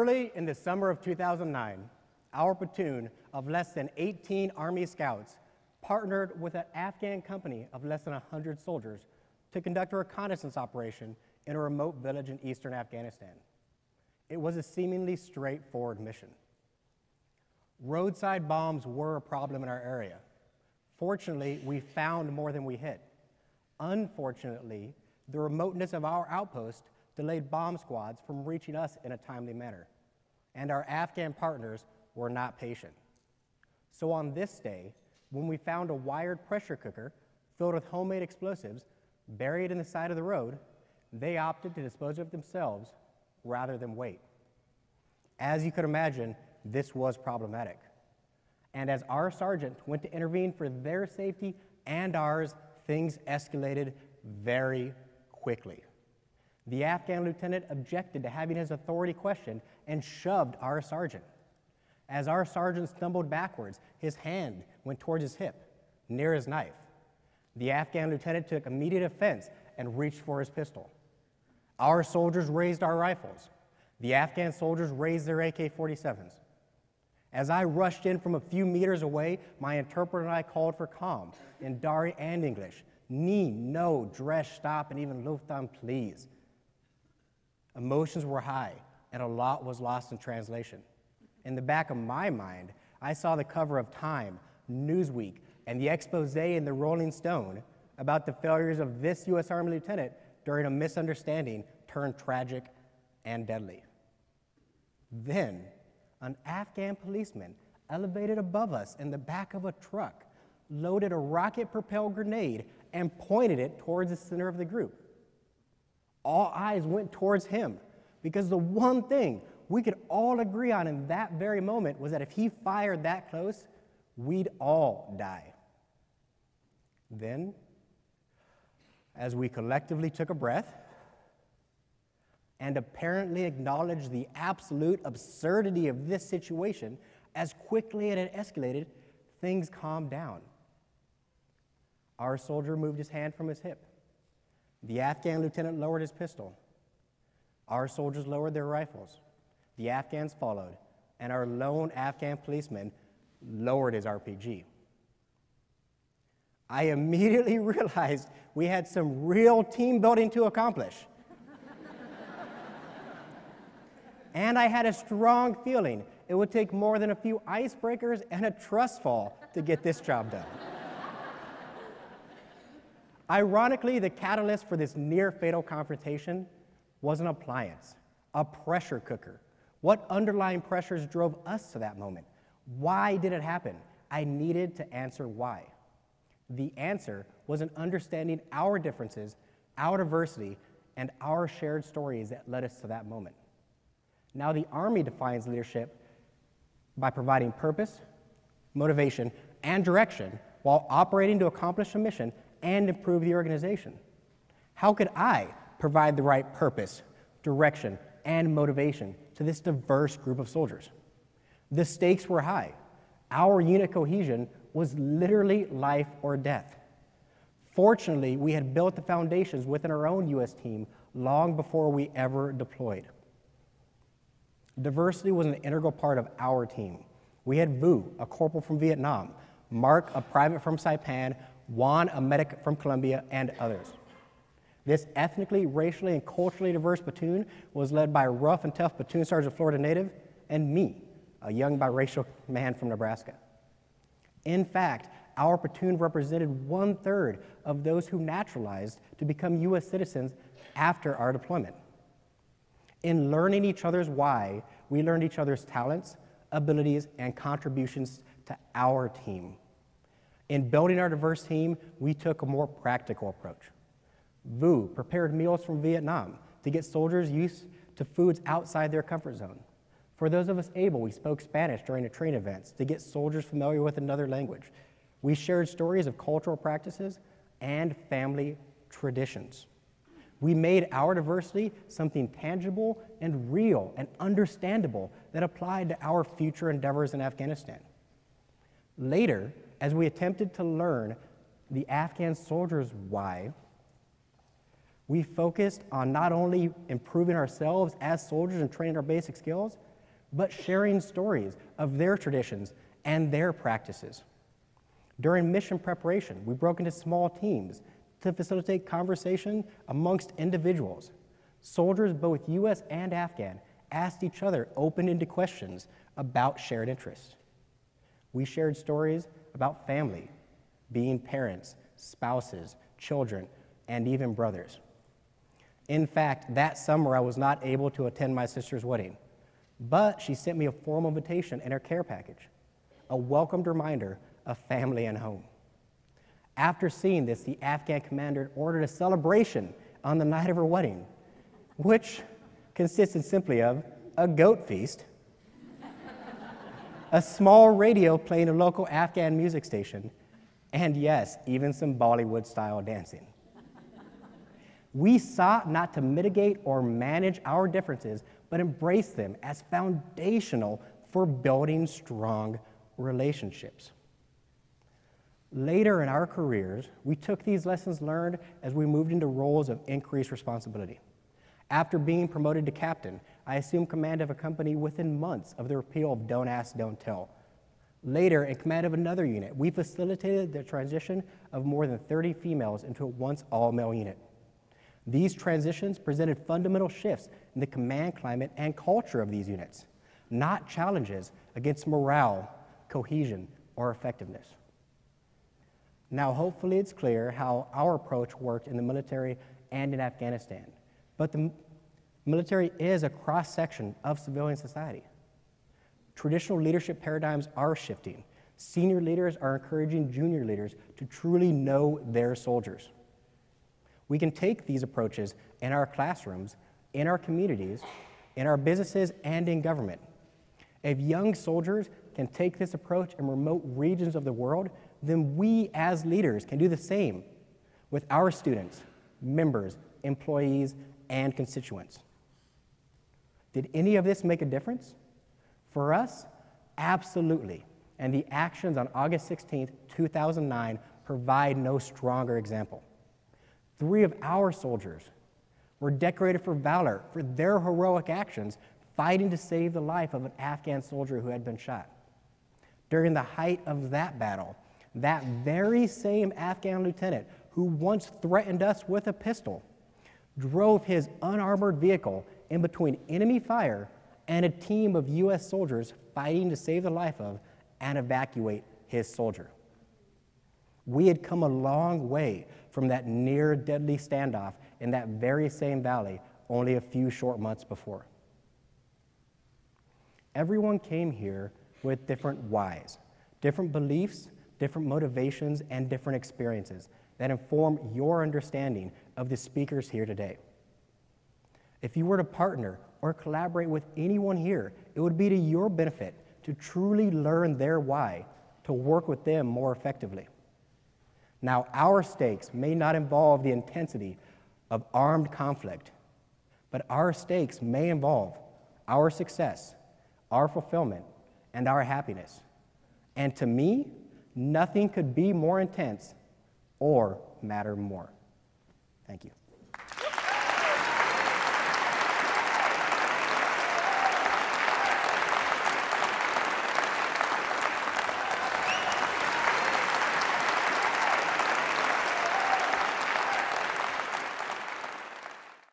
Early in the summer of 2009, our platoon of less than 18 Army Scouts partnered with an Afghan company of less than 100 soldiers to conduct a reconnaissance operation in a remote village in eastern Afghanistan. It was a seemingly straightforward mission. Roadside bombs were a problem in our area. Fortunately, we found more than we hit. Unfortunately, the remoteness of our outpost delayed bomb squads from reaching us in a timely manner, and our Afghan partners were not patient. So on this day, when we found a wired pressure cooker filled with homemade explosives buried in the side of the road, they opted to dispose of it themselves rather than wait. As you could imagine, this was problematic. And as our sergeant went to intervene for their safety and ours, things escalated very quickly. The Afghan lieutenant objected to having his authority questioned and shoved our sergeant. As our sergeant stumbled backwards, his hand went towards his hip, near his knife. The Afghan lieutenant took immediate offense and reached for his pistol. Our soldiers raised our rifles. The Afghan soldiers raised their AK-47s. As I rushed in from a few meters away, my interpreter and I called for calm in Dari and English. Nee, no, dresh, stop, and even Luftan, please. Emotions were high, and a lot was lost in translation. In the back of my mind, I saw the cover of Time, Newsweek, and the expose in the Rolling Stone about the failures of this U.S. Army lieutenant during a misunderstanding turned tragic and deadly. Then, an Afghan policeman elevated above us in the back of a truck, loaded a rocket-propelled grenade, and pointed it towards the center of the group. All eyes went towards him because the one thing we could all agree on in that very moment was that if he fired that close, we'd all die. Then, as we collectively took a breath and apparently acknowledged the absolute absurdity of this situation, as quickly as it escalated, things calmed down. Our soldier moved his hand from his hip. The Afghan lieutenant lowered his pistol. Our soldiers lowered their rifles. The Afghans followed, and our lone Afghan policeman lowered his RPG. I immediately realized we had some real team building to accomplish. And I had a strong feeling it would take more than a few icebreakers and a trust fall to get this job done. Ironically, the catalyst for this near-fatal confrontation was an appliance, a pressure cooker. What underlying pressures drove us to that moment? Why did it happen? I needed to answer why. The answer was an understanding our differences, our diversity, and our shared stories that led us to that moment. Now, the Army defines leadership by providing purpose, motivation, and direction while operating to accomplish a mission and improve the organization. How could I provide the right purpose, direction, and motivation to this diverse group of soldiers? The stakes were high. Our unit cohesion was literally life or death. Fortunately, we had built the foundations within our own U.S. team long before we ever deployed. Diversity was an integral part of our team. We had Vu, a corporal from Vietnam, Mark, a private from Saipan, Juan, a medic from Colombia, and others. This ethnically, racially, and culturally diverse platoon was led by a rough and tough platoon sergeant Florida native, and me, a young biracial man from Nebraska. In fact, our platoon represented 1/3 of those who naturalized to become U.S. citizens after our deployment. In learning each other's why, we learned each other's talents, abilities, and contributions to our team. In building our diverse team, we took a more practical approach. Vu prepared meals from Vietnam to get soldiers used to foods outside their comfort zone. For those of us able, we spoke Spanish during the training events to get soldiers familiar with another language. We shared stories of cultural practices and family traditions. We made our diversity something tangible and real and understandable that applied to our future endeavors in Afghanistan. Later, as we attempted to learn the Afghan soldiers' why, we focused on not only improving ourselves as soldiers and training our basic skills, but sharing stories of their traditions and their practices. During mission preparation, we broke into small teams to facilitate conversation amongst individuals. Soldiers, both US and Afghan, asked each other open-ended questions about shared interests. We shared stories about family, being parents, spouses, children, and even brothers. In fact, that summer I was not able to attend my sister's wedding, but she sent me a formal invitation in her care package, a welcomed reminder of family and home. After seeing this, the Afghan commander ordered a celebration on the night of her wedding, which consisted simply of a goat feast, a small radio playing a local Afghan music station, and yes, even some Bollywood-style dancing. We sought not to mitigate or manage our differences, but embrace them as foundational for building strong relationships. Later in our careers, we took these lessons learned as we moved into roles of increased responsibility. After being promoted to captain, I assumed command of a company within months of the repeal of Don't Ask, Don't Tell. Later, in command of another unit, we facilitated the transition of more than 30 females into a once all-male unit. These transitions presented fundamental shifts in the command climate and culture of these units, not challenges against morale, cohesion, or effectiveness. Now, hopefully it's clear how our approach worked in the military and in Afghanistan, but the military is a cross-section of civilian society. Traditional leadership paradigms are shifting. Senior leaders are encouraging junior leaders to truly know their soldiers. We can take these approaches in our classrooms, in our communities, in our businesses, and in government. If young soldiers can take this approach in remote regions of the world, then we as leaders can do the same with our students, members, employees, and constituents. Did any of this make a difference? For us, absolutely. And the actions on August 16, 2009 provide no stronger example. 3 of our soldiers were decorated for valor for their heroic actions fighting to save the life of an Afghan soldier who had been shot. During the height of that battle, that very same Afghan lieutenant who once threatened us with a pistol drove his unarmored vehicle in between enemy fire and a team of US soldiers fighting to save the life of and evacuate his soldier. We had come a long way from that near deadly standoff in that very same valley only a few short months before. Everyone came here with different whys, different beliefs, different motivations, and different experiences that inform your understanding of the speakers here today. If you were to partner or collaborate with anyone here, it would be to your benefit to truly learn their why, to work with them more effectively. Now, our stakes may not involve the intensity of armed conflict, but our stakes may involve our success, our fulfillment, and our happiness. And to me, nothing could be more intense or matter more. Thank you.